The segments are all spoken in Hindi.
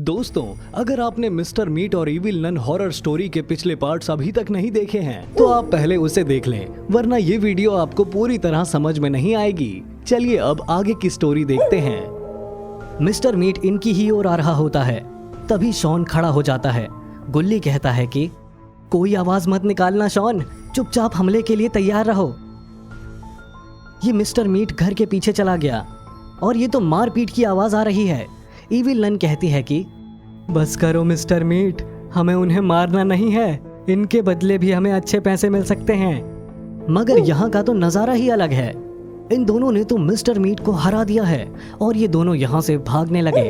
दोस्तों, अगर आपने मिस्टर मीट और इविल नन हॉरर स्टोरी के पिछले पार्ट्स अभी तक नहीं देखे हैं तो आप पहले उसे देख लें, वरना ये वीडियो आपको पूरी तरह समझ में नहीं आएगी। चलिए अब आगे की स्टोरी देखते हैं। मिस्टर मीट इनकी ही ओर आ रहा होता है, तभी शॉन खड़ा हो जाता है। गुल्ली कहता है कि कोई आवाज मत निकालना शॉन, चुपचाप हमले के लिए तैयार रहो। ये मिस्टर मीट घर के पीछे चला गया और ये तो मारपीट की आवाज आ रही है। इविल नन कहती है कि बस करो मिस्टर मीट, हमें उन्हें मारना नहीं है, इनके बदले भी हमें अच्छे पैसे मिल सकते हैं। मगर यहाँ का तो नज़ारा ही अलग है। इन दोनों ने तो मिस्टर मीट को हरा दिया है और ये दोनों यहाँ से भागने लगे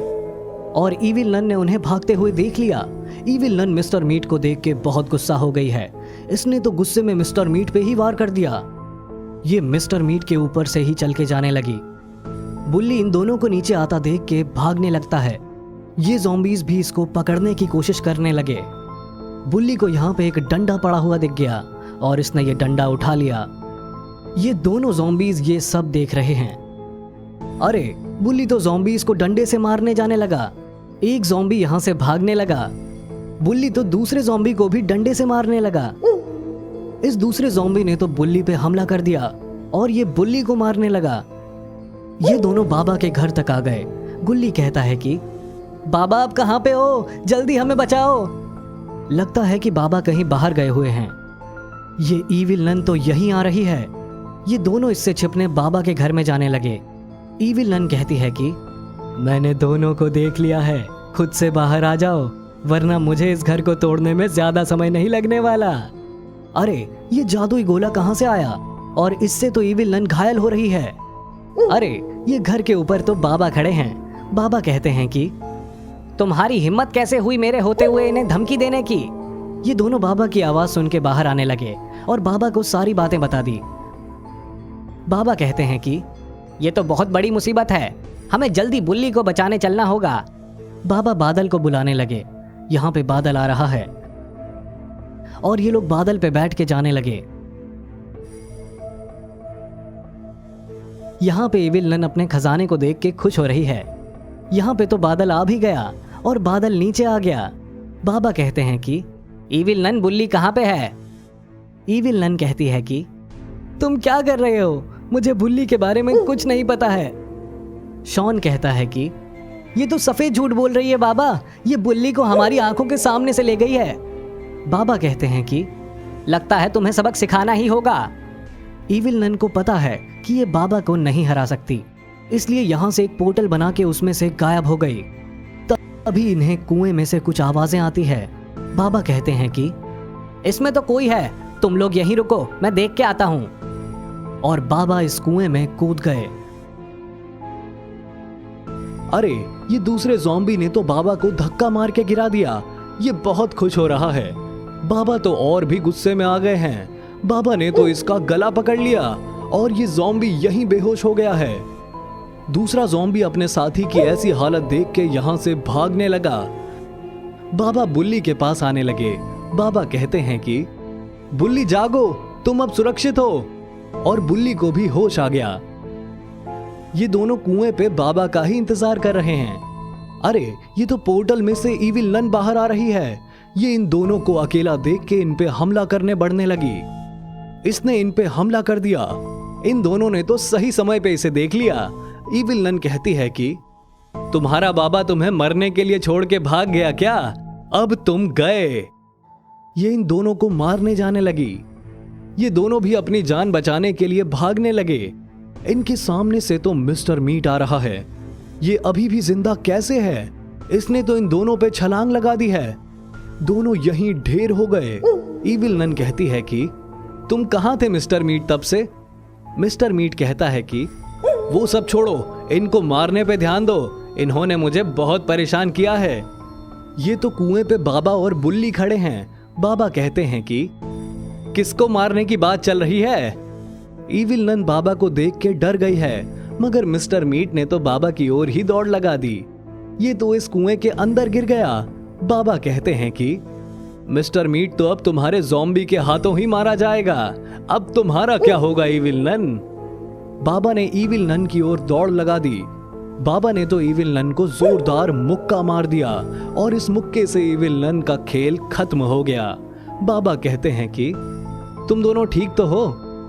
और इविल नन ने उन्हें भागते हुए देख लिया। इविल नन मिस्टर मीट को देख के बहुत गुस्सा हो गई है। इसने तो गुस्से में मिस्टर मीट पे ही वार कर दिया। ये मिस्टर मीट के ऊपर से ही चल के जाने लगी। बुल्ली इन दोनों को नीचे आता देख के भागने लगता है। ये ज़ॉम्बीज़ भी इसको पकड़ने की कोशिश करने लगे। बुल्ली को यहाँ पे एक डंडा पड़ा हुआ दिख गया और इसने ये डंडा उठा लिया। ये दोनों ज़ॉम्बीज़ ये सब देख रहे हैं। अरे बुल्ली तो ज़ॉम्बीज़ को डंडे से मारने जाने लगा। एक ज़ॉम्बी यहाँ से भागने लगा। बुल्ली तो दूसरे ज़ॉम्बी को भी डंडे से मारने लगा। इस दूसरे ज़ॉम्बी ने तो बुल्ली पे हमला कर दिया और ये बुल्ली को मारने लगा। ये दोनों बाबा के घर तक आ गए। गुल्ली कहता है कि बाबा आप कहाँ पे हो, जल्दी हमें बचाओ। लगता है कि बाबा कहीं बाहर गए हुए हैं। ये इविल नन तो यहीं आ रही है। ये दोनों इससे छिपने बाबा के घर में जाने लगे। इविल नन कहती है कि मैंने दोनों को देख लिया है, खुद से बाहर आ जाओ, वरना मुझे इस घर को तोड़ने में ज्यादा समय नहीं लगने वाला। अरे ये जादुई गोला कहाँ से आया और इससे तो इविल नन घायल हो रही है। अरे ये घर के ऊपर तो बाबा खड़े हैं। बाबा कहते हैं कि तुम्हारी हिम्मत कैसे हुई मेरे होते हुए इन्हें धमकी देने की। ये दोनों बाबा की आवाज सुन के बाहर आने लगे और बाबा को सारी बातें बता दी। बाबा कहते हैं कि ये तो बहुत बड़ी मुसीबत है, हमें जल्दी बुल्ली को बचाने चलना होगा। बाबा बादल को बुलाने लगे। यहाँ पे बादल आ रहा है और ये लोग बादल पे बैठ के जाने लगे। यहाँ पे इविल नन अपने खजाने को देख के खुश हो रही है। यहाँ पे तो बादल आ भी गया और बादल नीचे आ गया। बाबा कहते हैं कि इविल नन बुल्ली कहाँ पे है। इविल नन कहती है कि तुम क्या कर रहे हो, मुझे बुल्ली के बारे में कुछ नहीं पता है। शॉन कहता है कि ये तो सफेद झूठ बोल रही है बाबा, ये बुल्ली को हमारी आंखों के सामने से ले गई है। बाबा कहते हैं कि लगता है तुम्हें सबक सिखाना ही होगा। इविल नन को पता है कि ये बाबा को नहीं हरा सकती, इसलिए यहाँ से एक पोर्टल बना के उसमें से गायब हो गई। तभी इन्हें कुएं में से कुछ आवाजें आती है। बाबा कहते हैं कि इसमें तो कोई है, तुम लोग यहीं रुको, मैं देख के आता हूं। और बाबा इस कुएं में कूद गए। अरे ये दूसरे ज़ॉम्बी ने तो बाबा को धक्का मार के गिरा दिया। ये बहुत खुश हो रहा है। बाबा तो और भी गुस्से में आ गए हैं। बाबा ने तो इसका गला पकड़ लिया और ये ज़ॉम्बी यहीं बेहोश हो गया है। दूसरा ज़ॉम्बी अपने साथी की ऐसी हालत देख के यहाँ से भागने लगा। बाबा बुल्ली के पास आने लगे। बाबा कहते हैं कि बुल्ली जागो, तुम अब सुरक्षित हो। और बुल्ली को भी होश आ गया। ये दोनों कुएं पे बाबा का ही इंतजार कर रहे हैं। अरे ये तो पोर्टल में से इविल नन बाहर आ रही है। ये इन दोनों को अकेला देख के इन पे हमला करने बढ़ने लगी। इसने इन पे हमला कर दिया। इन दोनों ने तो सही समय पे इसे देख लिया। इविल नन कहती है कि तुम्हारा बाबा तुम्हें मरने के लिए छोड़ के भाग गया क्या, अब तुम गए। ये इन दोनों को मारने जाने लगी। ये दोनों भी अपनी जान बचाने के लिए भागने लगे। इनके सामने से तो मिस्टर मीट आ रहा है। ये अभी भी जिंदा कैसे है, इसने तो इन दोनों पे छलांग लगा दी है। दोनों यहीं ढेर हो गए। इविल नन कहती है कि तुम कहाँ थे मिस्टर मीट तब से। मिस्टर मीट कहता है कि वो सब छोड़ो, इनको मारने पे ध्यान दो, इन्होंने मुझे बहुत परेशान किया है। ये तो कुएं पे बाबा और बुल्ली खड़े हैं। बाबा कहते हैं कि किसको मारने की बात चल रही है। इविल नन बाबा को देख के डर गई है, मगर मिस्टर मीट ने तो बाबा की ओर ही दौड़ लगा दी। ये तो इस कुएं के अंदर गिर गया। बाबा कहते हैं कि मिस्टर मीट तो अब तुम्हारे ज़ॉम्बी के हाथों ही मारा जाएगा। अब तुम्हारा क्या होगा इविल नन। बाबा ने इविल नन की ओर दौड़ लगा दी। बाबा ने तो इविल नन को जोरदार मुक्का मार दिया और इस मुक्के से इविल नन का खेल खत्म हो गया। बाबा कहते हैं कि तुम दोनों ठीक तो हो,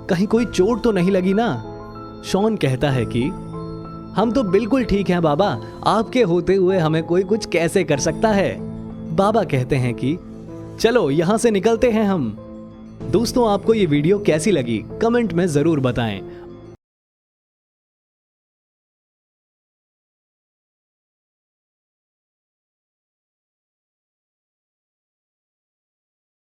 कहीं कोई चोट तो नहीं लगी ना? शॉन कहता है कि हम तो बिल्कुल ठीक हैं बाबा, आपके होते हुए हमें कोई कुछ कैसे कर सकता है। बाबा कहते हैं कि चलो यहां से निकलते हैं हम। दोस्तों, आपको ये वीडियो कैसी लगी कमेंट में जरूर बताएं